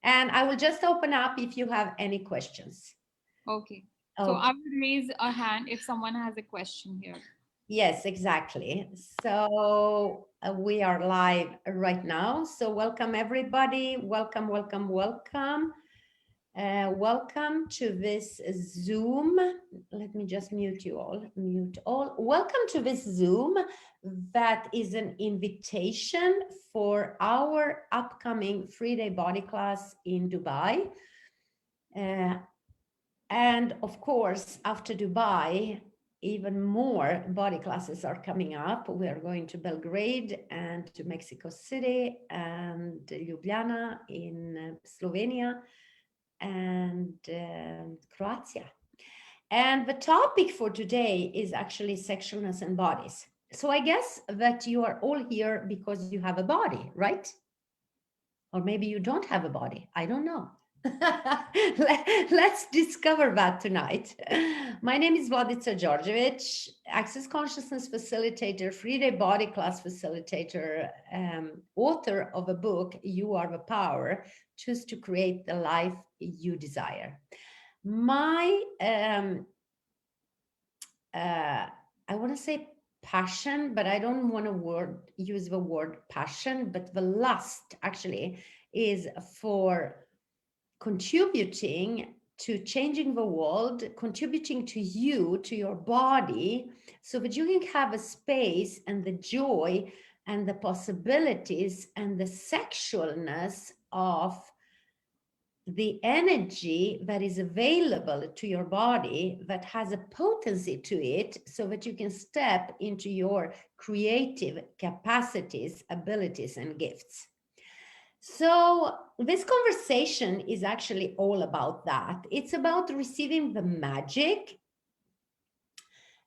And I will just open up if you have any questions. Okay. So Okay. I will raise a hand if someone has a question here. Yes, exactly. So we are live right now. So welcome everybody. Welcome, welcome, welcome. Welcome to this Zoom. Let me just mute you all. Mute all. Welcome to this Zoom that is an invitation for our upcoming 3-day body class in Dubai. And of course, after Dubai, even more body classes are coming up. We are going to Belgrade and to Mexico City and Ljubljana in Slovenia and Croatia. And the topic for today is actually sexualness and bodies. So I guess that you are all here because you have a body, right? Or maybe you don't have a body. I don't know. Let's discover that tonight. My name is Vladica Djordjevic, Access Consciousness Facilitator, 3-day body class facilitator, author of a book, You Are the Power, Choose to Create the Life You Desire. My, I want to say passion, but I don't want to use the word passion, but the lust actually is for contributing to changing the world, contributing to you, to your body, so that you can have a space and the joy and the possibilities and the sexualness of the energy that is available to your body that has a potency to it, so that you can step into your creative capacities, abilities, and gifts. So this conversation is actually all about that. It's about receiving the magic,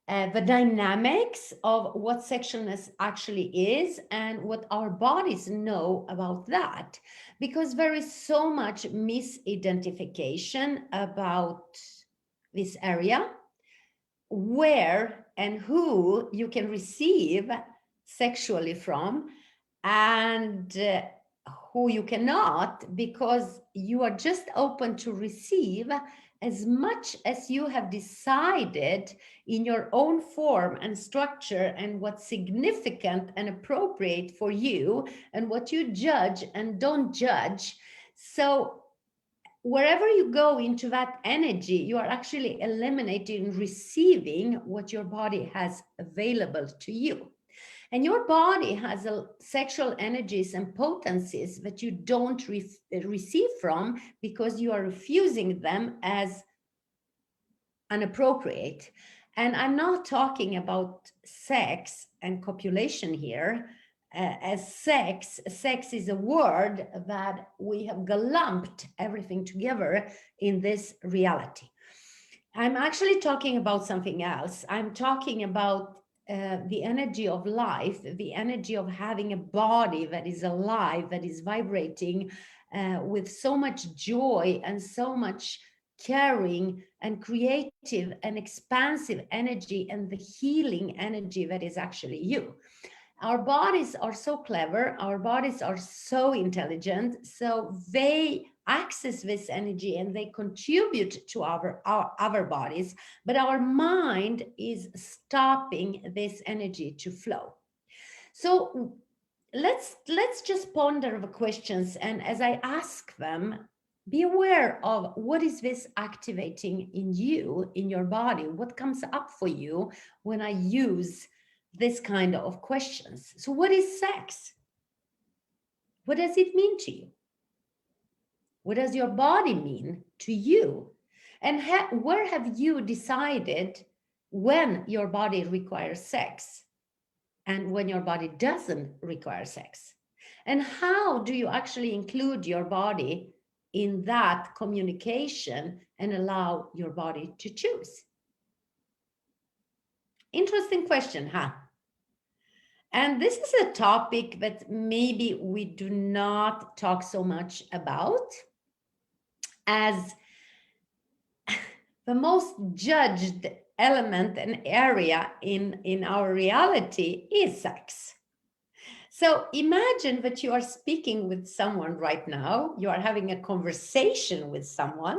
the dynamics of what sexualness actually is and what our bodies know about that. Because there is so much misidentification about this area, where and who you can receive sexually from, and who you cannot, because you are just open to receive as much as you have decided in your own form and structure, and what's significant and appropriate for you, and what you judge and don't judge. So wherever you go into that energy, you are actually eliminating receiving what your body has available to you. And your body has sexual energies and potencies that you don't receive from, because you are refusing them as inappropriate. And I'm not talking about sex and copulation here. As sex is a word that we have lumped everything together in this reality. I'm actually talking about something else. I'm talking about the energy of life, the energy of having a body that is alive, that is vibrating with so much joy and so much caring and creative and expansive energy, and the healing energy that is actually you. Our bodies are so clever, our bodies are so intelligent, so they access this energy and they contribute to our bodies, but our mind is stopping this energy to flow. So let's just ponder the questions, and as I ask them, be aware of what is this activating in you, in your body, what comes up for you when I use this kind of questions. So what is sex? What does it mean to you? What does your body mean to you? And where have you decided when your body requires sex and when your body doesn't require sex? And how do you actually include your body in that communication and allow your body to choose? Interesting question, huh? And this is a topic that maybe we do not talk so much about, as the most judged element and area in our reality is sex. So imagine that you are speaking with someone right now, you are having a conversation with someone,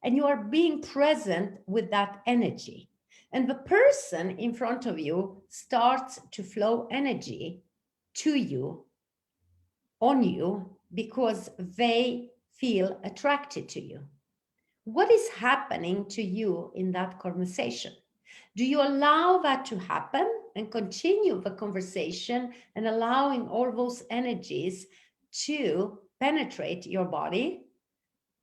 and you are being present with that energy. And the person in front of you starts to flow energy to you, on you, because they feel attracted to you. What is happening to you in that conversation? Do you allow that to happen and continue the conversation and allowing all those energies to penetrate your body?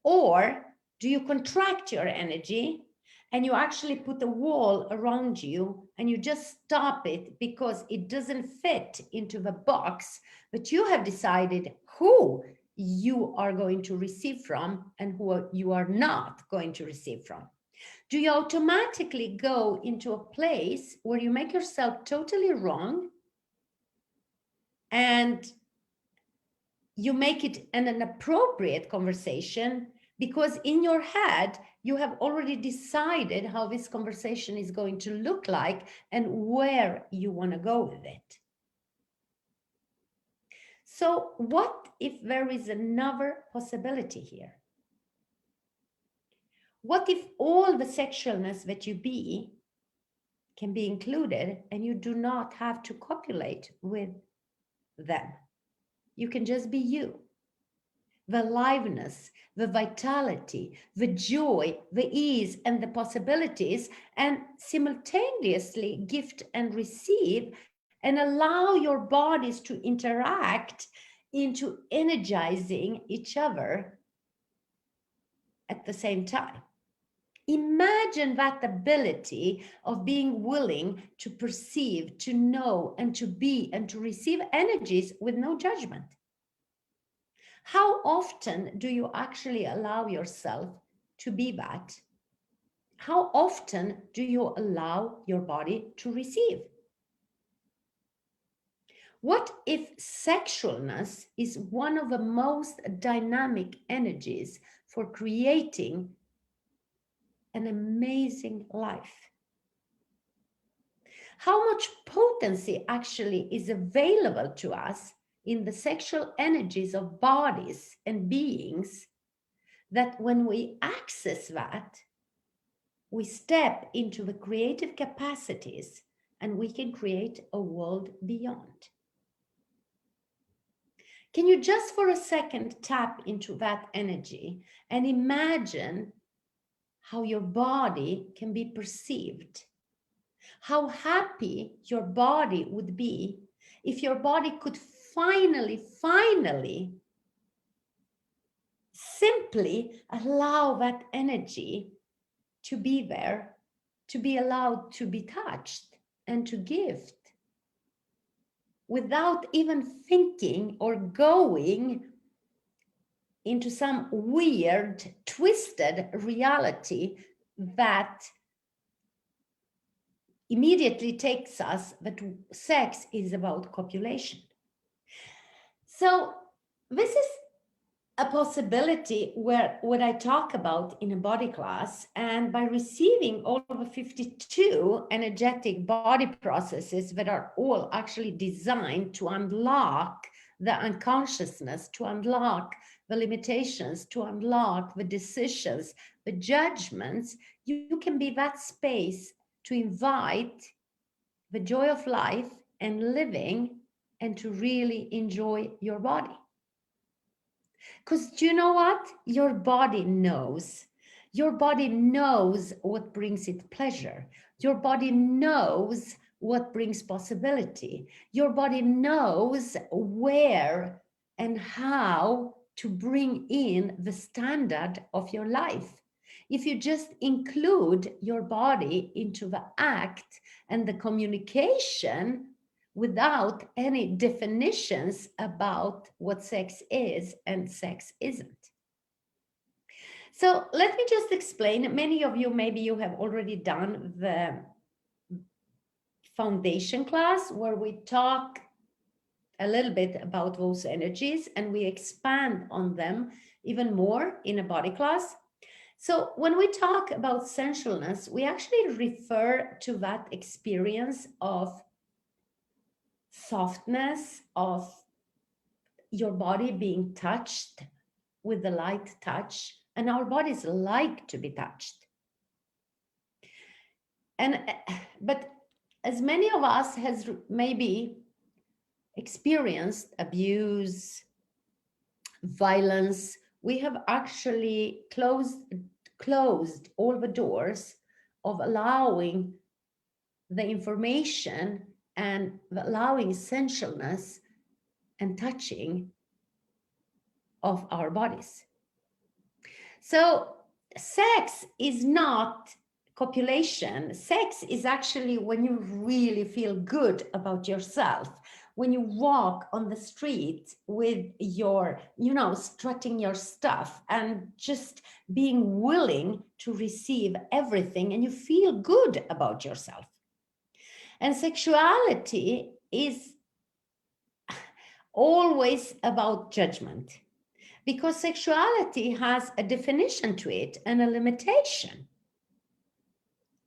Or do you contract your energy and you actually put a wall around you and you just stop it because it doesn't fit into the box that you have decided who you are going to receive from and who you are not going to receive from? Do you automatically go into a place where you make yourself totally wrong and you make it an appropriate conversation because in your head, you have already decided how this conversation is going to look like and where you want to go with it? So what if there is another possibility here? What if all the sexualness that you be can be included and you do not have to copulate with them? You can just be you. The aliveness, the vitality, the joy, the ease, and the possibilities, and simultaneously gift and receive and allow your bodies to interact into energizing each other at the same time. Imagine that ability of being willing to perceive, to know, and to be, and to receive energies with no judgment. How often do you actually allow yourself to be that? How often do you allow your body to receive? What if sexualness is one of the most dynamic energies for creating an amazing life? How much potency actually is available to us in the sexual energies of bodies and beings, that when we access that, we step into the creative capacities and we can create a world beyond. Can you just for a second tap into that energy and imagine how your body can be perceived? How happy your body would be if your body could finally simply allow that energy to be there, to be allowed to be touched and to gift without even thinking or going into some weird, twisted reality that immediately takes us that sex is about copulation. So this is a possibility where what I talk about in a body class, and by receiving all of the 52 energetic body processes that are all actually designed to unlock the unconsciousness, to unlock the limitations, to unlock the decisions, the judgments, you can be that space to invite the joy of life and living and to really enjoy your body. Because do you know what? Your body knows. Your body knows what brings it pleasure. Your body knows what brings possibility. Your body knows where and how to bring in the standard of your life. If you just include your body into the act and the communication without any definitions about what sex is and sex isn't. So let me just explain. Many of you, maybe you have already done the foundation class where we talk a little bit about those energies and we expand on them even more in a body class. So when we talk about sensualness, we actually refer to that experience of softness of your body being touched with the light touch, and our bodies like to be touched. And but as many of us has maybe experienced abuse, violence, we have actually closed all the doors of allowing the information and allowing sensualness and touching of our bodies. So sex is not copulation. Sex is actually when you really feel good about yourself, when you walk on the street with your, strutting your stuff and just being willing to receive everything, and you feel good about yourself. And sexuality is always about judgment, because sexuality has a definition to it and a limitation.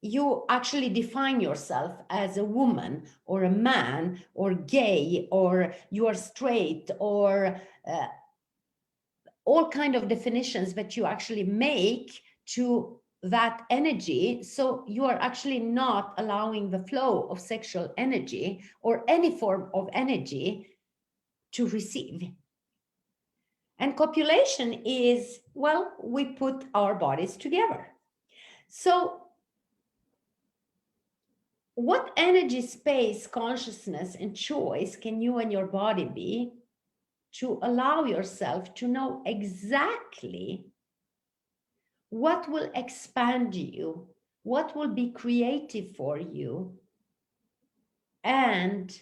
You actually define yourself as a woman or a man or gay, or you are straight, or all kind of definitions that you actually make to that energy. So you are actually not allowing the flow of sexual energy or any form of energy to receive. And copulation is, well, we put our bodies together. So what energy, space, consciousness, and choice can you and your body be to allow yourself to know exactly what will expand you, what will be creative for you, and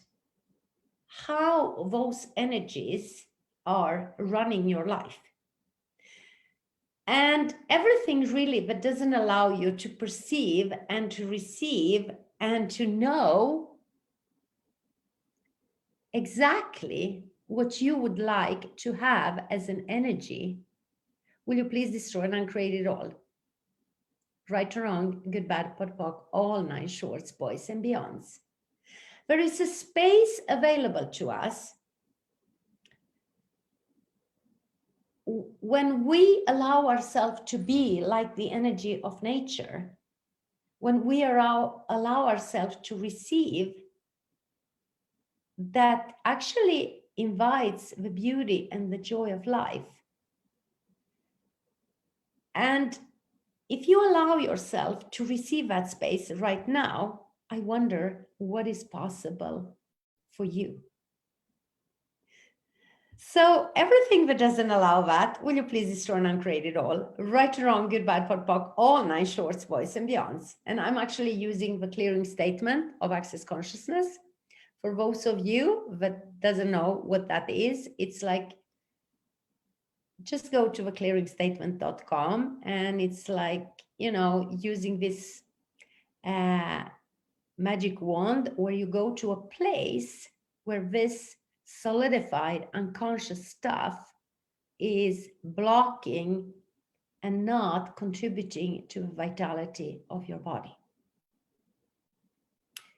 how those energies are running your life? And everything really that doesn't allow you to perceive and to receive and to know exactly what you would like to have as an energy, will you please destroy and uncreate it all? Right or wrong, good, bad, pot, pock, all nine shorts, boys and beyonds. There is a space available to us when we allow ourselves to be like the energy of nature, when we allow ourselves to receive, that actually invites the beauty and the joy of life. And if you allow yourself to receive that space right now, I wonder what is possible for you. So everything that doesn't allow that, will you please destroy and uncreate it all? Right or wrong, good, bad, pot, pock, all nine shorts, boys and beyonds. And I'm actually using the clearing statement of Access Consciousness. For those of you that doesn't know what that is, it's like, just go to theclearingstatement.com, and it's like, using this magic wand where you go to a place where this solidified unconscious stuff is blocking and not contributing to the vitality of your body.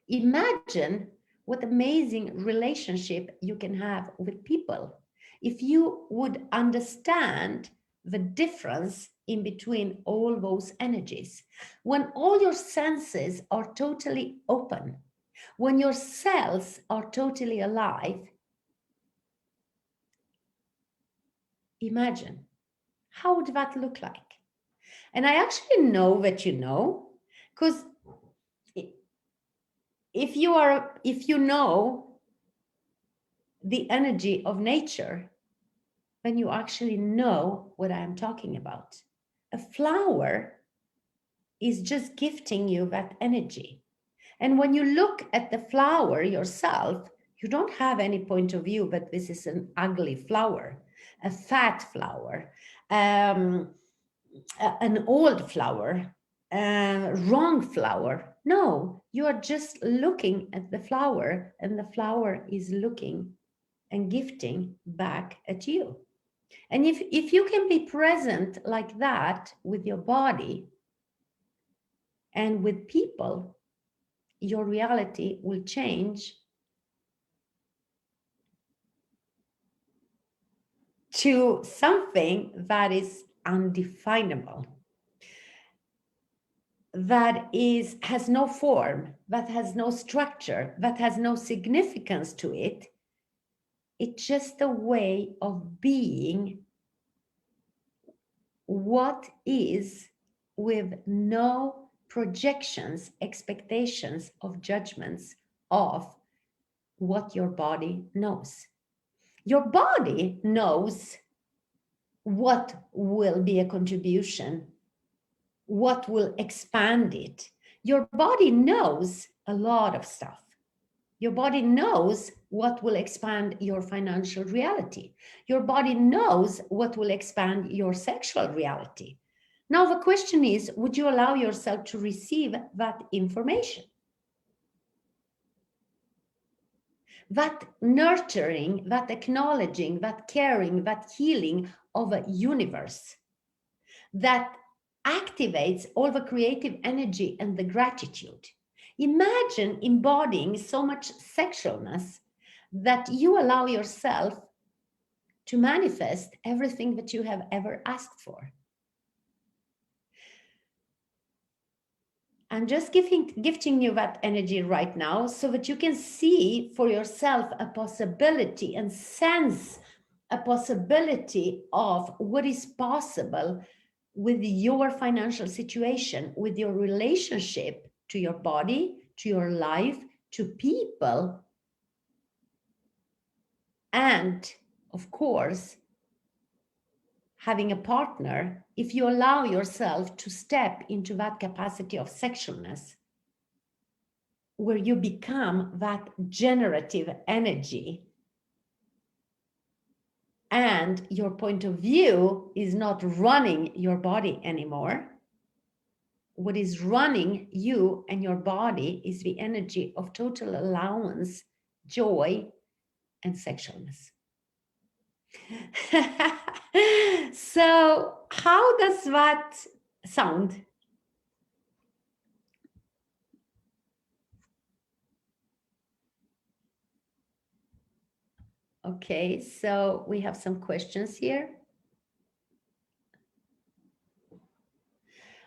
Imagine what amazing relationship you can have with people if you would understand the difference in between all those energies. When all your senses are totally open, when your cells are totally alive, imagine, how would that look like? And I actually know that because if you know the energy of nature, then you actually know what I am talking about. A flower is just gifting you that energy. And when you look at the flower yourself, you don't have any point of view that this is an ugly flower, a fat flower, an old flower, wrong flower. No, you are just looking at the flower, and the flower is looking and gifting back at you. And if you can be present like that with your body and with people, your reality will change to something that is undefinable, that has no form, that has no structure, that has no significance to it. It's just a way of being what is, with no projections, expectations of judgments of what your body knows. Your body knows what will be a contribution, what will expand it. Your body knows a lot of stuff. Your body knows what will expand your financial reality. Your body knows what will expand your sexual reality. Now the question is, would you allow yourself to receive that information? That nurturing, that acknowledging, that caring, that healing of a universe that activates all the creative energy and the gratitude. Imagine embodying so much sexualness that you allow yourself to manifest everything that you have ever asked for. I'm just gifting you that energy right now so that you can see for yourself a possibility and sense a possibility of what is possible with your financial situation, with your relationship to your body, to your life, to people, and of course, having a partner. If you allow yourself to step into that capacity of sexualness, where you become that generative energy, and your point of view is not running your body anymore. What is running you and your body is the energy of total allowance, joy, and sexualness. So how does that sound? Okay, so we have some questions here.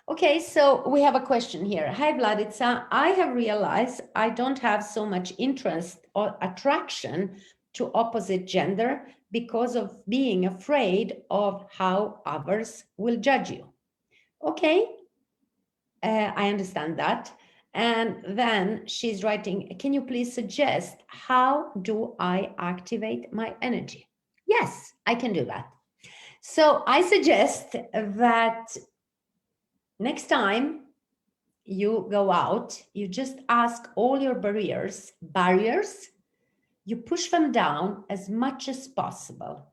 Okay, so we have a question here. Hi, Vladica. I have realized I don't have so much interest or attraction to opposite gender because of being afraid of how others will judge you. Okay, I understand that. And then she's writing, can you please suggest how do I activate my energy? Yes, I can do that. So I suggest that next time you go out, you just ask all your barriers, you push them down as much as possible.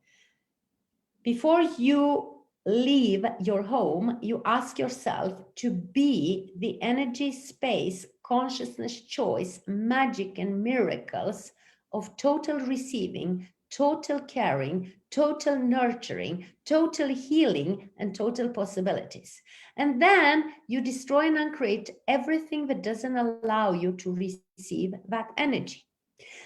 Before you leave your home, you ask yourself to be the energy, space, consciousness, choice, magic, and miracles of total receiving, total caring, total nurturing, total healing, and total possibilities. And then you destroy and uncreate everything that doesn't allow you to receive that energy.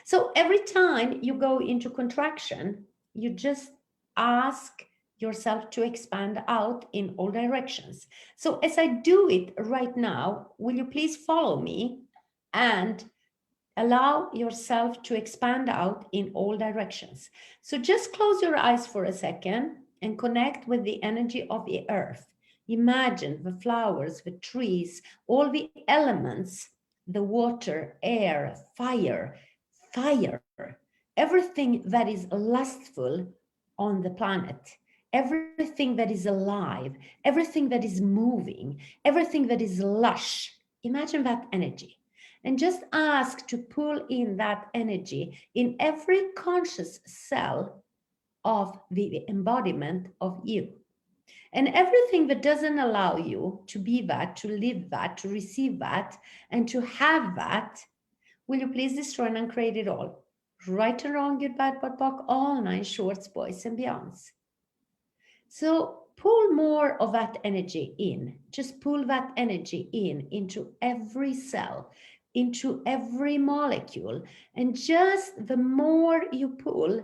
So every time you go into contraction, you just ask yourself to expand out in all directions. So as I do it right now, will you please follow me and allow yourself to expand out in all directions? So just close your eyes for a second and connect with the energy of the earth. Imagine the flowers, the trees, all the elements, the water, air, fire, everything that is lustful on the planet, everything that is alive, everything that is moving, everything that is lush. Imagine that energy. And just ask to pull in that energy in every conscious cell of the embodiment of you. And everything that doesn't allow you to be that, to live that, to receive that, and to have that, will you please destroy and uncreate it all? Right and wrong, good, bad, but POC, all 9 shorts, boys and beyonds. So pull more of that energy in. Just pull that energy in into every cell, into every molecule. And just the more you pull,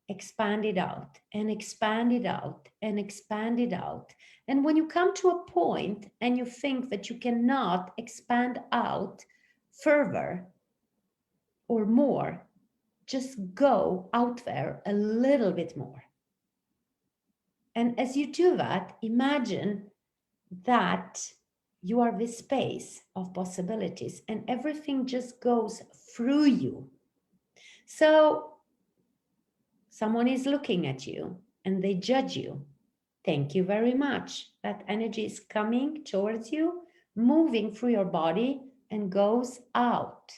expand it out and expand it out and expand it out. And when you come to a point and you think that you cannot expand out further or more, just go out there a little bit more. And as you do that, imagine that you are this space of possibilities and everything just goes through you. So someone is looking at you and they judge you. Thank you very much. That energy is coming towards you, moving through your body and goes out.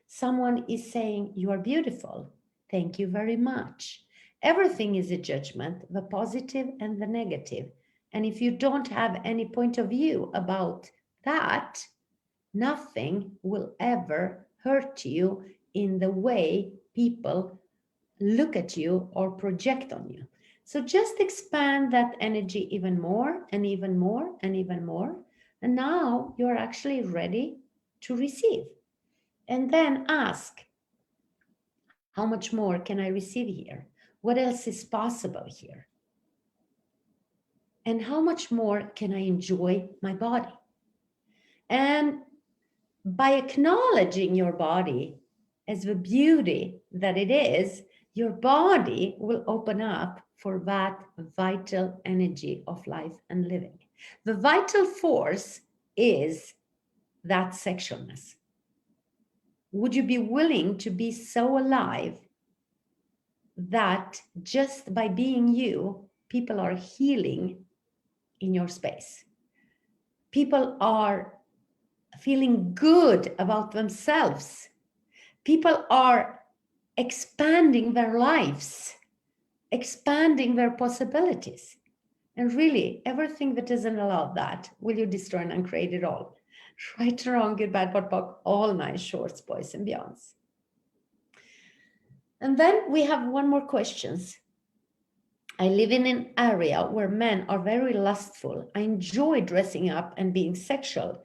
Someone is saying you are beautiful. Thank you very much. Everything is a judgment, the positive and the negative. And if you don't have any point of view about that, nothing will ever hurt you in the way people look at you or project on you. So just expand that energy even more and even more and even more. And now you're actually ready to receive. And then ask, how much more can I receive here? What else is possible here? And how much more can I enjoy my body? And by acknowledging your body as the beauty that it is, your body will open up for that vital energy of life and living. The vital force is that sexualness. Would you be willing to be so alive that just by being you, people are healing in your space? People are feeling good about themselves. People are expanding their lives, expanding their possibilities. And really, everything that isn't allowed that, will you destroy and uncreate it all? Right, wrong, good, bad, pot, pock, all nice shorts, boys and beyonds. And then we have one more questions. I live in an area where men are very lustful. I enjoy dressing up and being sexual,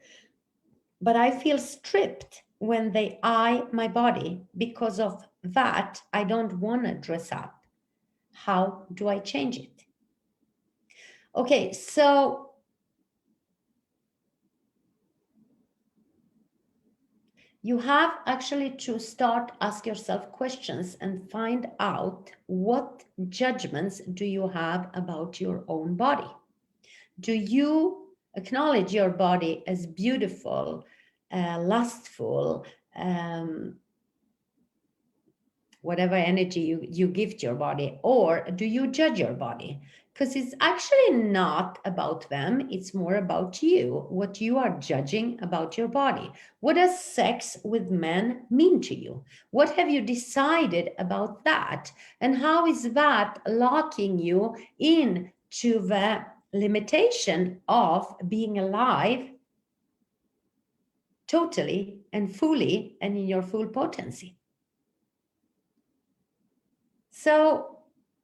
but I feel stripped when they eye my body. Because of that, I don't want to dress up. How do I change it? Okay, so you have actually to start ask yourself questions and find out what judgments do you have about your own body. Do you acknowledge your body as beautiful, lustful, whatever energy you give to your body, or do you judge your body? Because it's actually not about them, it's more about you, what you are judging about your body. What does sex with men mean to you? What have you decided about that? And how is that locking you into the limitation of being alive totally and fully and in your full potency? So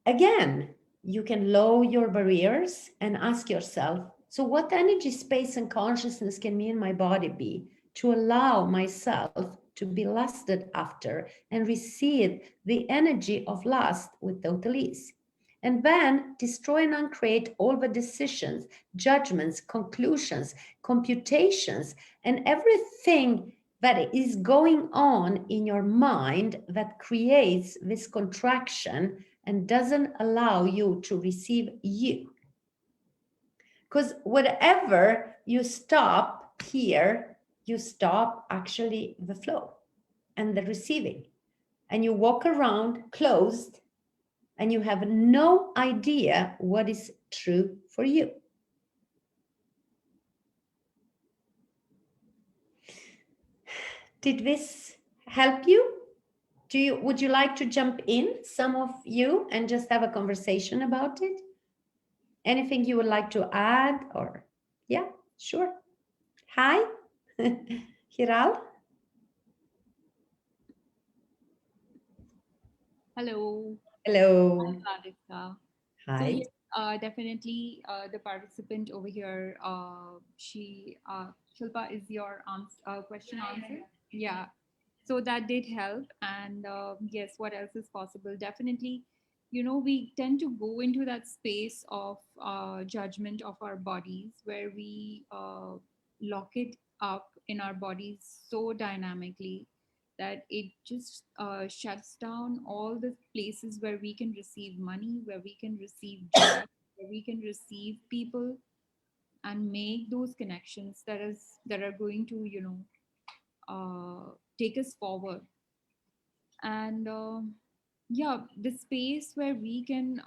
again, you can lower your barriers and ask yourself, so what energy, space, and consciousness can me and my body be to allow myself to be lusted after and receive the energy of lust with total ease? And then destroy and uncreate all the decisions, judgments, conclusions, computations, and everything that is going on in your mind that creates this contraction and doesn't allow you to receive you. Because whatever you stop here, you stop actually the flow and the receiving. And you walk around closed and you have no idea what is true for you. Did this help you? Would you like to jump in, some of you, and just have a conversation about it? Anything you would like to add? Or yeah, sure. Hi, Hiral. Hello. Hello. Vladica. So Hi. yes, definitely the participant over here, Shilpa, is your question answered? Yeah. So that did help. And yes, what else is possible? Definitely, we tend to go into that space of judgment of our bodies, where we lock it up in our bodies so dynamically that it just shuts down all the places where we can receive money, where we can receive joy, where we can receive people and make those connections that are going to take us forward. And yeah, the space where we can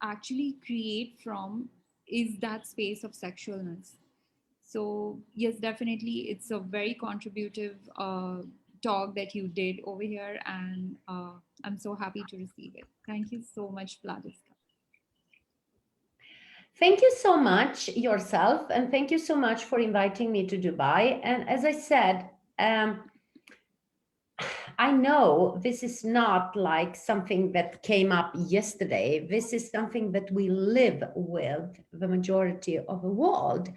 actually create from is that space of sexualness. So yes, definitely, it's a very contributive talk that you did over here, and I'm so happy to receive it. Thank you so much, Vladica. Thank you so much yourself, and thank you so much for inviting me to Dubai. And as I said, I know this is not like something that came up yesterday. This is something that we live with the majority of the world.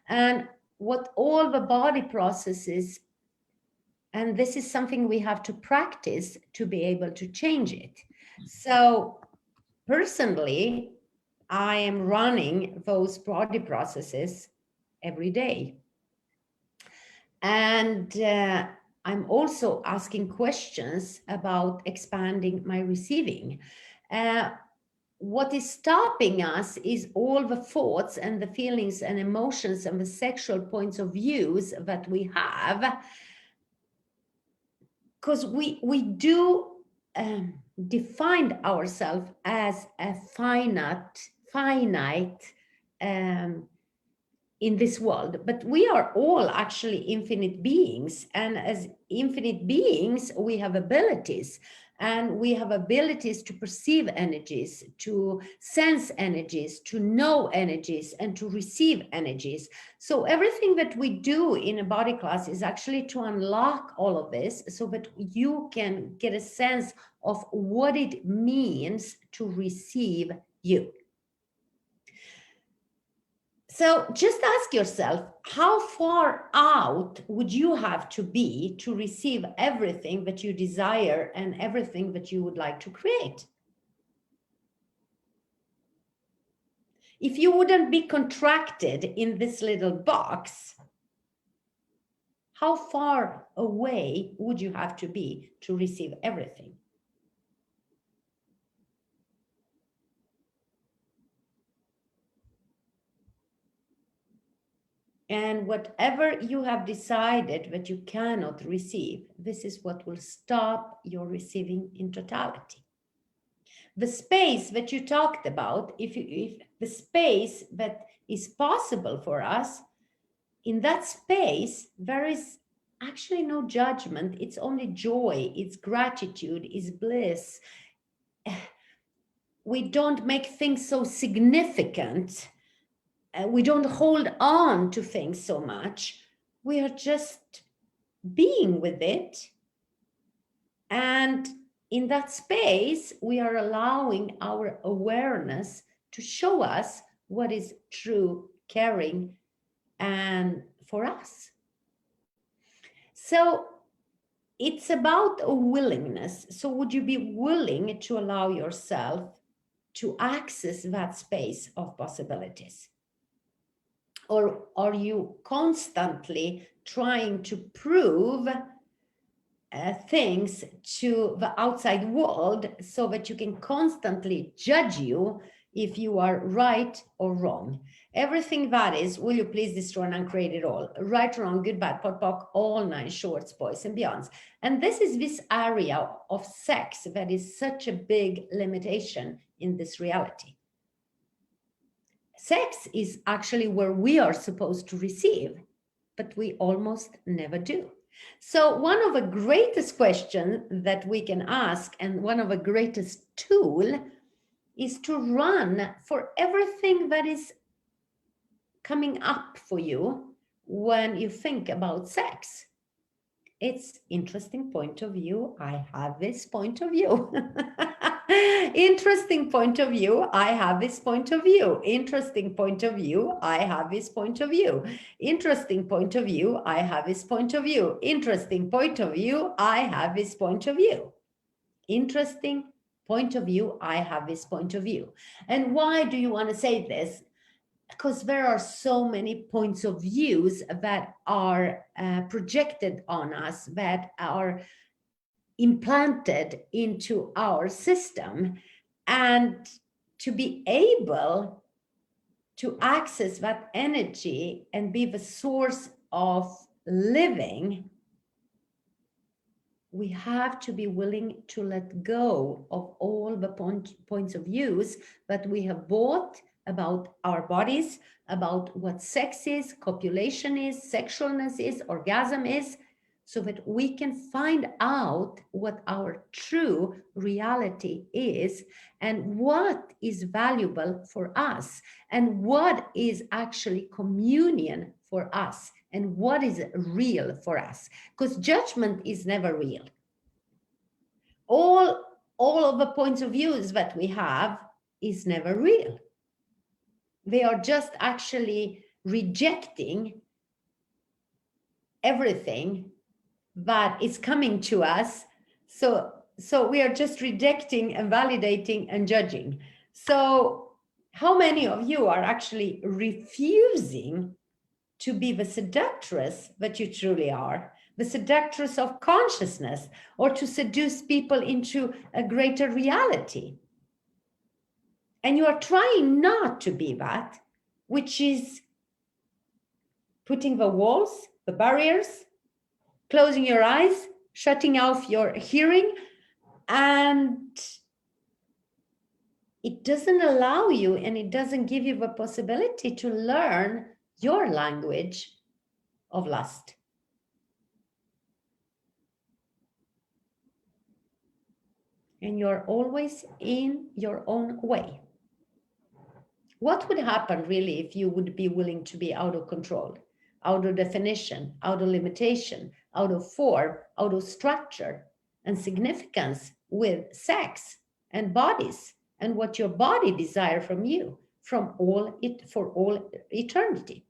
And what all the body processes, and this is something we have to practice to be able to change it. So personally, I am running those body processes every day. And I'm also asking questions about expanding my receiving. What is stopping us is all the thoughts and the feelings and emotions and the sexual points of views that we have. Because we do define ourselves as a finite in this world, but we are all actually infinite beings, and as infinite beings we have abilities, and we have abilities to perceive energies, to sense energies, to know energies, and to receive energies. So everything that we do in a body class is actually to unlock all of this so that you can get a sense of what it means to receive you. So just ask yourself, how far out would you have to be to receive everything that you desire and everything that you would like to create? If you wouldn't be contracted in this little box, how far away would you have to be to receive everything? And whatever you have decided that you cannot receive, this is what will stop your receiving in totality. The space that you talked about, if the space that is possible for us, in that space, there is actually no judgment. It's only joy, it's gratitude, it's bliss. We don't make things so significant. We don't hold on to things so much. We are just being with it. And in that space, we are allowing our awareness to show us what is true, caring, and for us. So it's about a willingness. So would you be willing to allow yourself to access that space of possibilities? Or are you constantly trying to prove things to the outside world so that you can constantly judge you if you are right or wrong? Everything that is, will you please destroy and uncreate it all? Right, wrong, good, bad, pot, pock, all nine shorts, boys and beyonds. And this is this area of sex that is such a big limitation in this reality. Sex is actually where we are supposed to receive, but we almost never do. So one of the greatest questions that we can ask, and one of the greatest tool, is to run for everything that is coming up for you when you think about sex. It's interesting point of view. I have this point of view. Interesting point of view. I have this point of view. Interesting point of view. I have this point of view. Interesting point of view. I have this point of view. Interesting point of view. I have this point of view. Interesting point of view. I have this point of view. And why do you want to say this? Because there are so many points of views that are projected on us, that are implanted into our system. And to be able to access that energy and be the source of living, we have to be willing to let go of all the points of views that we have bought about our bodies, about what sex is, copulation is, sexualness is, orgasm is, so that we can find out what our true reality is and what is valuable for us and what is actually communion for us and what is real for us, because judgment is never real. All of the points of views that we have is never real. They are just actually rejecting everything that is coming to us. So we are just rejecting and validating and judging. So how many of you are actually refusing to be the seductress that you truly are, the seductress of consciousness, or to seduce people into a greater reality? And you are trying not to be that, which is putting the walls, the barriers, closing your eyes, shutting off your hearing, and it doesn't allow you and it doesn't give you the possibility to learn your language of lust. And you're always in your own way. What would happen really if you would be willing to be out of control, out of definition, out of limitation, out of form, out of structure and significance with sex and bodies and what your body desires from you for all eternity?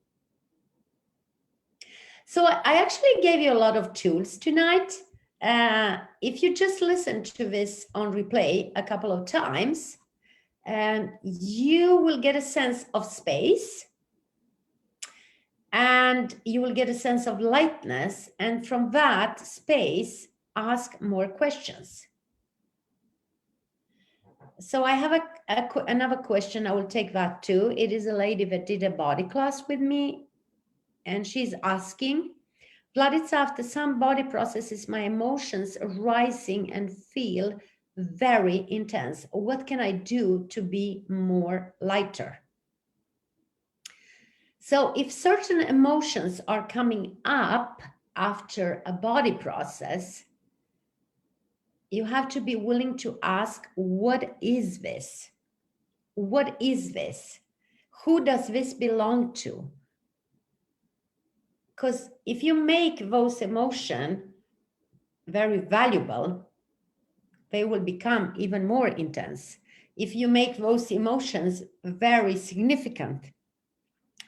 So I actually gave you a lot of tools tonight. If you just listen to this on replay a couple of times, you will get a sense of space and you will get a sense of lightness. And from that space, ask more questions. So I have another question. I will take that too. It is a lady that did a body class with me. And she's asking, Vladica, after some body processes, my emotions rising and feel very intense. What can I do to be more lighter? So if certain emotions are coming up after a body process, you have to be willing to ask, what is this? What is this? Who does this belong to? Because if you make those emotions very valuable, they will become even more intense. If you make those emotions very significant,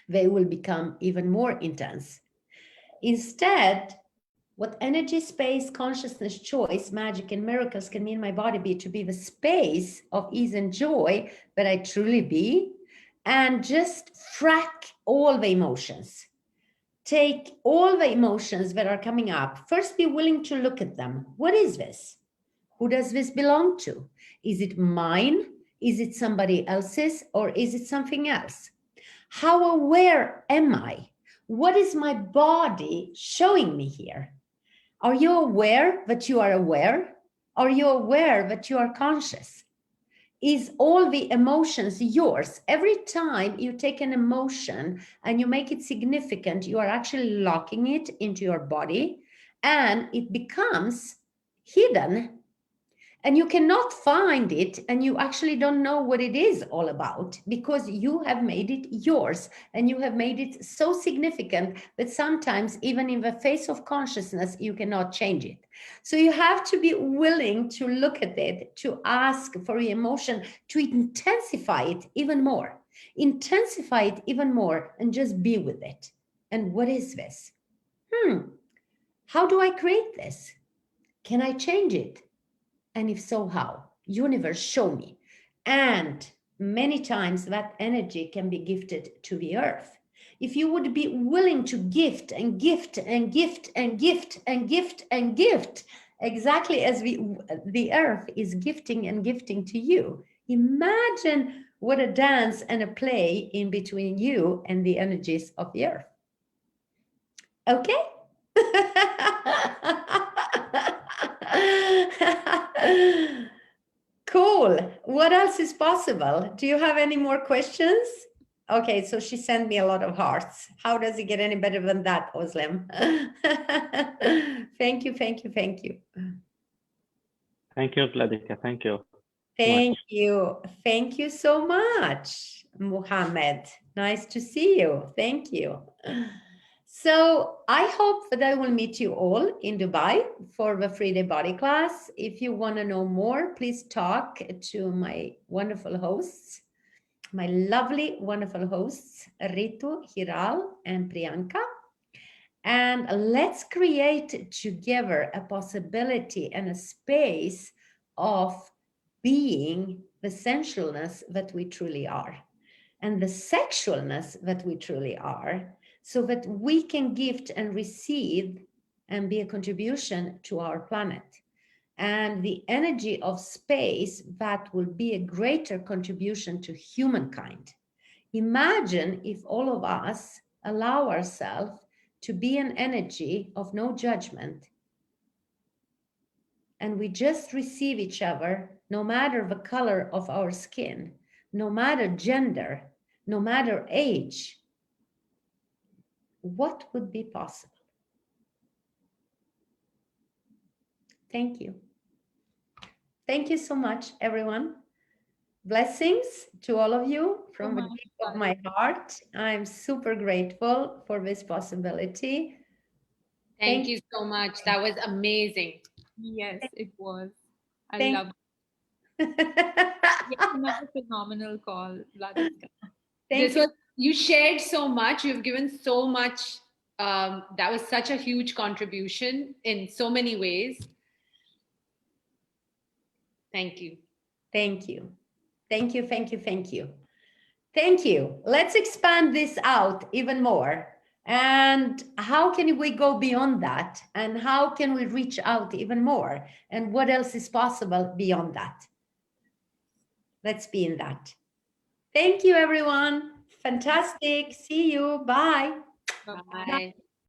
they will become even more intense. Instead, what energy, space, consciousness, choice, magic, and miracles can mean my body be to be the space of ease and joy that I truly be, and just frack all the emotions. Take all the emotions that are coming up. First, be willing to look at them. What is this? Who does this belong to? Is it mine? Is it somebody else's? Or is it something else? How aware am I? What is my body showing me here? Are you aware that you are aware? Are you aware that you are conscious? Is all the emotions yours? Every time you take an emotion and you make it significant, you are actually locking it into your body and it becomes hidden and you cannot find it and you actually don't know what it is all about because you have made it yours and you have made it so significant that sometimes even in the face of consciousness, you cannot change it. So you have to be willing to look at it, to ask for your emotion, to intensify it even more, and just be with it. And what is this? How do I create this? Can I change it? And if so, how? Universe, show me. And many times that energy can be gifted to the earth. If you would be willing to gift and gift and gift and gift and gift and gift, exactly as the earth is gifting and gifting to you, imagine what a dance and a play in between you and the energies of the earth. Okay? Cool. What else is possible? Do you have any more questions? Okay, so she sent me a lot of hearts. How does it get any better than that, Oslim? Thank you, thank you, thank you. Thank you, Vladica. Thank you. Thank you. Thank you so much, Muhammad. Nice to see you. Thank you. So I hope that I will meet you all in Dubai for the 3-day body class. If you want to know more, please talk to my wonderful hosts, my lovely, wonderful hosts, Ritu, Hiral, and Priyanka. And let's create together a possibility and a space of being the sensualness that we truly are and the sexualness that we truly are, so that we can gift and receive and be a contribution to our planet. And the energy of space that will be a greater contribution to humankind. Imagine if all of us allow ourselves to be an energy of no judgment, and we just receive each other, no matter the color of our skin, no matter gender, no matter age. What would be possible? Thank you. Thank you so much, everyone. Blessings to all of you from the deep of my heart. I'm super grateful for this possibility. Thank you so much. That was amazing. Yes, it was. I Thank love it. Another phenomenal call, Vladica. You shared so much. You've given so much. That was such a huge contribution in so many ways. Thank you. Thank you. Thank you, thank you, thank you. Thank you. Let's expand this out even more. And how can we go beyond that? And how can we reach out even more? And what else is possible beyond that? Let's be in that. Thank you, everyone. Fantastic. See you. Bye. Bye.